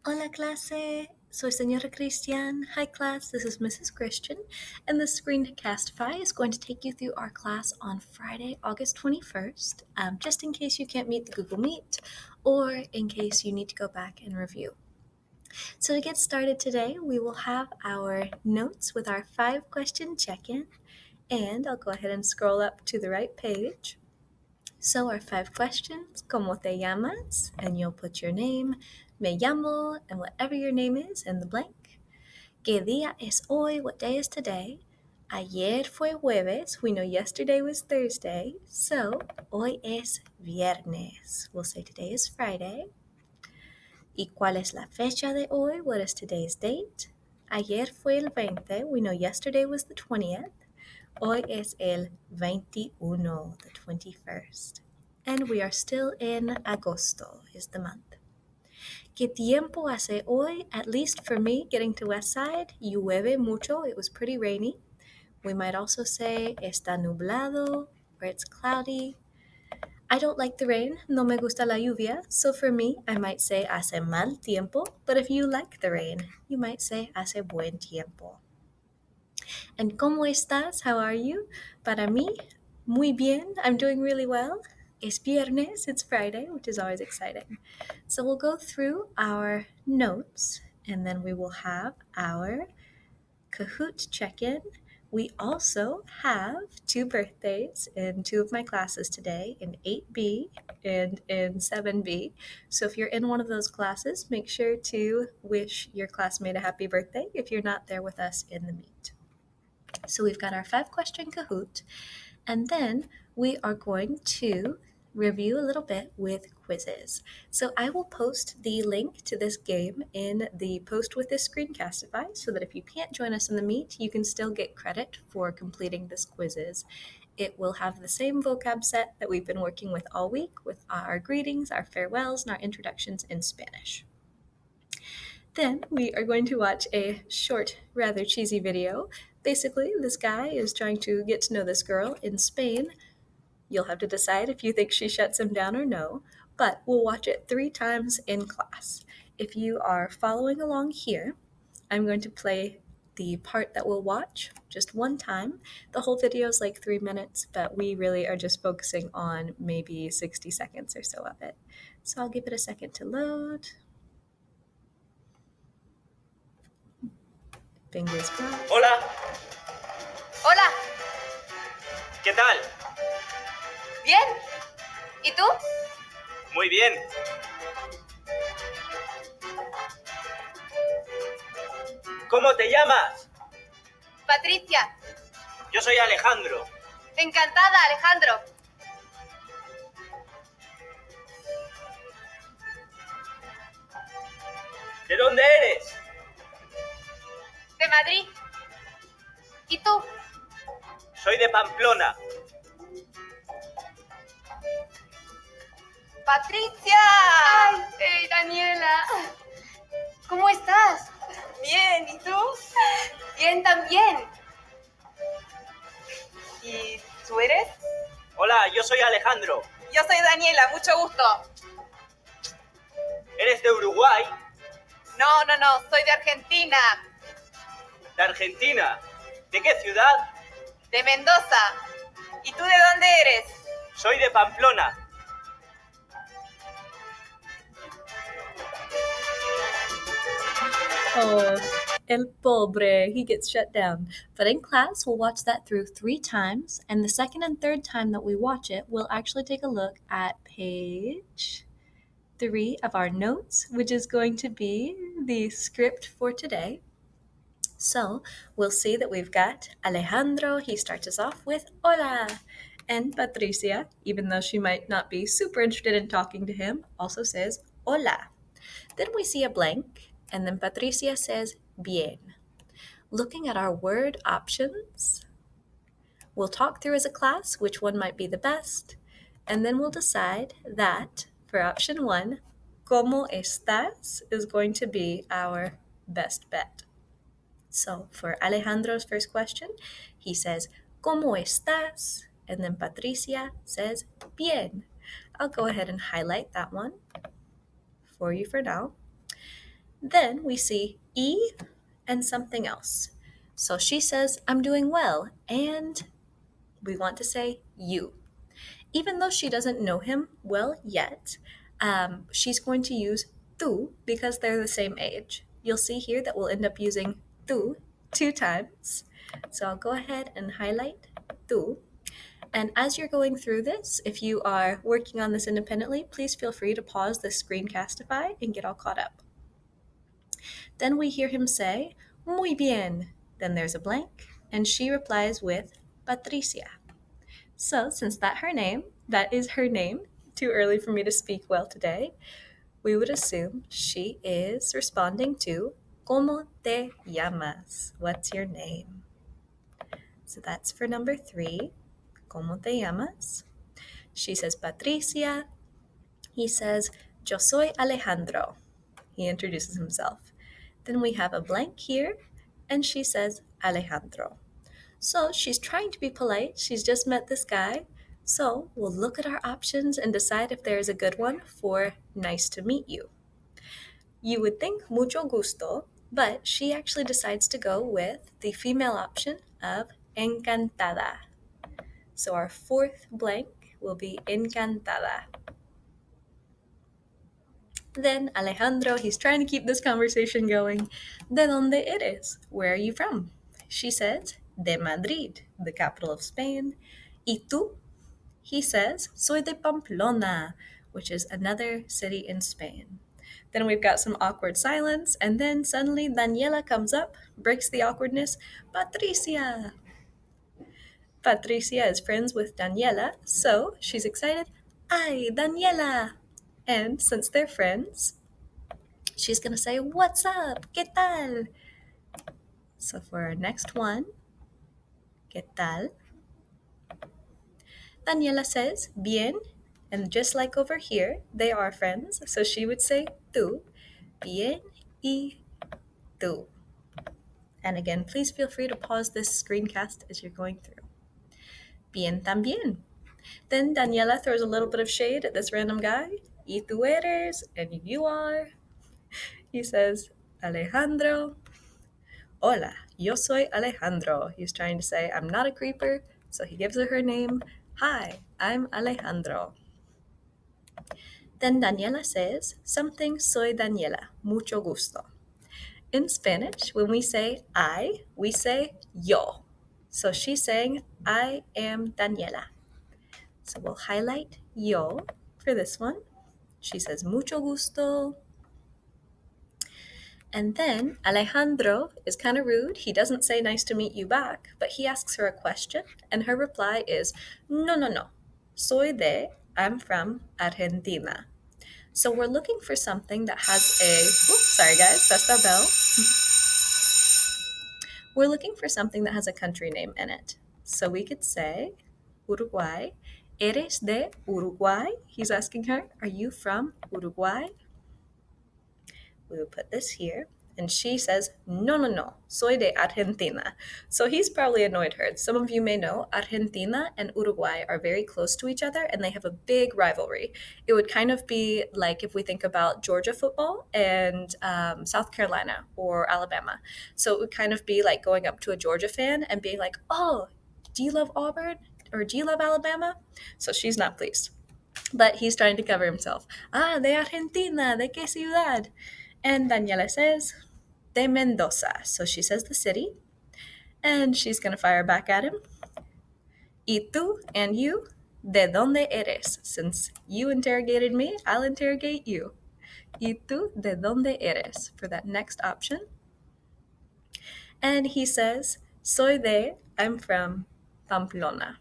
Hola clase, soy señora Christian. Hi class, this is Mrs. Christian, and the ScreenCastify is going to take you through our class on Friday, August 21st, just in case you can't meet the Google Meet, or in case you need to go back and review. So to get started today, we will have our notes with our 5-question check-in, and I'll go ahead and scroll up to the right page. So our 5 questions, ¿Cómo te llamas? And you'll put your name, me llamo, and whatever your name is in the blank. ¿Qué día es hoy? What day is today? Ayer fue jueves. We know yesterday was Thursday. So, hoy es viernes. We'll say today is Friday. ¿Y cuál es la fecha de hoy? What is today's date? Ayer fue el 20. We know yesterday was the 20th. Hoy es el 21, the 21st. And we are still in agosto, is the month. ¿Qué tiempo hace hoy? At least for me, getting to West Side, llueve mucho. It was pretty rainy. We might also say está nublado, or it's cloudy. I don't like the rain, no me gusta la lluvia, so for me, I might say hace mal tiempo, but if you like the rain, you might say hace buen tiempo. And ¿cómo estás? How are you? Para mí, muy bien. I'm doing really well. Es viernes, it's Friday, which is always exciting. So we'll go through our notes, and then we will have our Kahoot check-in. We also have 2 birthdays in 2 of my classes today, in 8B and in 7B. So if you're in one of those classes, make sure to wish your classmate a happy birthday if you're not there with us in the meet. So we've got our 5-question Kahoot, and then we are going to review a little bit with quizzes. So I will post the link to this game in the post with this ScreenCastify so that if you can't join us in the meet, you can still get credit for completing this quizzes. It will have the same vocab set that we've been working with all week, with our greetings, our farewells, and our introductions in Spanish. Then we are going to watch a short, rather cheesy video. Basically, this guy is trying to get to know this girl in Spain. You'll have to decide if you think she shuts him down or no, but we'll watch it 3 times in class. If you are following along here, I'm going to play the part that we'll watch just 1 time. The whole video is like 3 minutes, but we really are just focusing on maybe 60 seconds or so of it. So I'll give it a second to load. Fingers crossed. Hola, Hola, ¿qué tal? ¿bien? ¿Y tú? Muy bien. ¿Cómo te llamas? Patricia. Yo soy Alejandro. Encantada, Alejandro. ¿De dónde eres? De Madrid. ¿Y tú? Soy de Pamplona. Patricia. Ay, hey, Daniela. ¿Cómo estás? Bien, ¿y tú? Bien también. ¿Y tú eres? Hola, yo soy Alejandro. Yo soy Daniela, mucho gusto. ¿Eres de Uruguay? No, soy de Argentina. ¿De Argentina? ¿De qué ciudad? De Mendoza. ¿Y tú de dónde eres? Soy de Pamplona. Oh, el pobre, he gets shut down. But in class, we'll watch that through 3 times, and the second and third time that we watch it, we'll actually take a look at page 3 of our notes, which is going to be the script for today. So we'll see that we've got Alejandro. He starts us off with hola. And Patricia, even though she might not be super interested in talking to him, also says hola. Then we see a blank, and then Patricia says bien. Looking at our word options, we'll talk through as a class which one might be the best, and then we'll decide that for option 1, ¿Cómo estás? Is going to be our best bet. So for Alejandro's first question, he says, ¿Cómo estás? And then Patricia says, bien. I'll go ahead and highlight that one for you for now. Then we see E and something else. So she says, I'm doing well, and we want to say you. Even though she doesn't know him well yet, she's going to use tú because they're the same age. You'll see here that we'll end up using tú 2 times. So I'll go ahead and highlight tú. And as you're going through this, if you are working on this independently, please feel free to pause the ScreenCastify and get all caught up. Then we hear him say, muy bien. Then there's a blank, and she replies with Patricia. So, since that is her name, too early for me to speak well today, we would assume she is responding to ¿Cómo te llamas? What's your name? So that's for number 3, ¿Cómo te llamas? She says Patricia. He says, Yo soy Alejandro. He introduces himself. Then we have a blank here, and she says Alejandro. So she's trying to be polite. She's just met this guy. So we'll look at our options and decide if there is a good one for nice to meet you. You would think mucho gusto, but she actually decides to go with the female option of encantada. So our 4th blank will be encantada. Then Alejandro, he's trying to keep this conversation going. ¿De dónde eres? Where are you from? She says, de Madrid, the capital of Spain. ¿Y tú? He says, soy de Pamplona, which is another city in Spain. Then we've got some awkward silence, and then suddenly Daniela comes up, breaks the awkwardness. Patricia! Patricia is friends with Daniela, so she's excited. Ay, Daniela! And since they're friends, she's going to say, what's up? ¿Qué tal? So for our next one, ¿qué tal? Daniela says, bien. And just like over here, they are friends. So she would say, tú, bien y tú. And again, please feel free to pause this screencast as you're going through. Bien también. Then Daniela throws a little bit of shade at this random guy. Y tú eres, and you are. He says, Alejandro. Hola, yo soy Alejandro. He's trying to say, I'm not a creeper. So he gives her name. Hi, I'm Alejandro. Then Daniela says, something soy Daniela, mucho gusto. In Spanish, when we say I, we say yo. So she's saying, I am Daniela. So we'll highlight yo for this one. She says, mucho gusto. And then Alejandro is kind of rude. He doesn't say nice to meet you back, but he asks her a question, and her reply is, no. Soy de, I'm from Argentina. So we're looking for something that has a, oops, sorry guys, that's the bell. We're looking for something that has a country name in it. So we could say, Uruguay. ¿Eres de Uruguay? He's asking her, are you from Uruguay? We would put this here. And she says, no, soy de Argentina. So he's probably annoyed her. Some of you may know Argentina and Uruguay are very close to each other and they have a big rivalry. It would kind of be like if we think about Georgia football and South Carolina or Alabama. So it would kind of be like going up to a Georgia fan and being like, oh, do you love Auburn? Or do you love Alabama? So she's not pleased. But he's trying to cover himself. De Argentina, ¿de qué ciudad? And Daniela says, de Mendoza. So she says the city. And she's going to fire back at him. Y tú and you, ¿de dónde eres? Since you interrogated me, I'll interrogate you. Y tú, ¿de dónde eres? For that next option. And he says, soy de, I'm from Pamplona.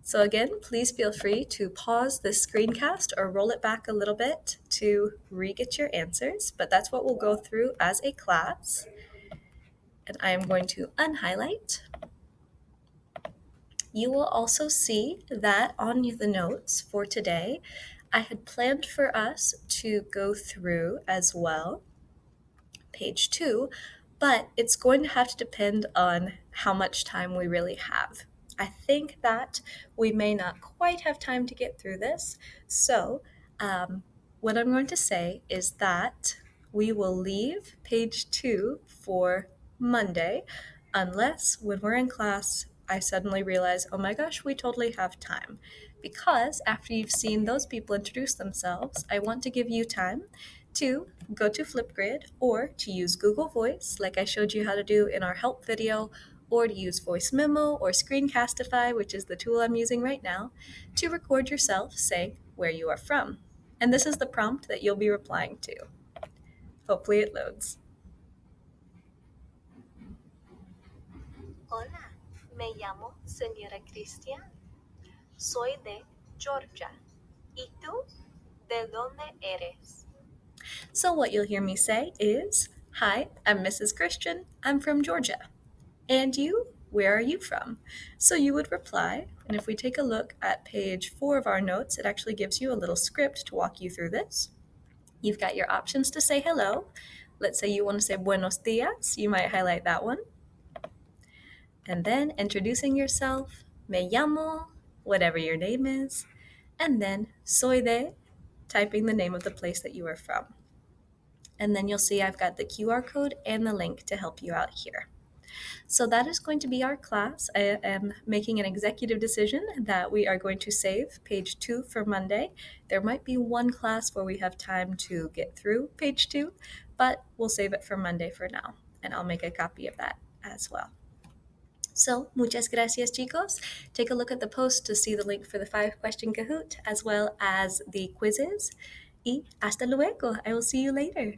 So again, please feel free to pause this screencast or roll it back a little bit to re-get your answers, but that's what we'll go through as a class. And I am going to unhighlight. You will also see that on the notes for today, I had planned for us to go through as well page 2, but it's going to have to depend on how much time we really have. I think that we may not quite have time to get through this. So what I'm going to say is that we will leave page 2 for Monday, unless when we're in class, I suddenly realize, oh my gosh, we totally have time. Because after you've seen those people introduce themselves, I want to give you time to go to Flipgrid or to use Google Voice, like I showed you how to do in our help video, or to use Voice Memo or ScreenCastify, which is the tool I'm using right now, to record yourself saying where you are from. And this is the prompt that you'll be replying to. Hopefully it loads. Hola, me llamo Señora Cristian. Soy de Georgia. ¿Y tú? ¿De dónde eres? So what you'll hear me say is, hi, I'm Mrs. Christian. I'm from Georgia. And you? Where are you from? So you would reply, and if we take a look at page 4 of our notes, it actually gives you a little script to walk you through this. You've got your options to say hello. Let's say you want to say buenos dias. You might highlight that one. And then introducing yourself, me llamo, whatever your name is, and then soy de, typing the name of the place that you are from. And then you'll see I've got the QR code and the link to help you out here. So that is going to be our class. I am making an executive decision that we are going to save page 2 for Monday. There might be one class where we have time to get through page 2, but we'll save it for Monday for now, and I'll make a copy of that as well. So, muchas gracias, chicos. Take a look at the post to see the link for the 5-question Kahoot, as well as the quizzes. Y hasta luego. I will see you later.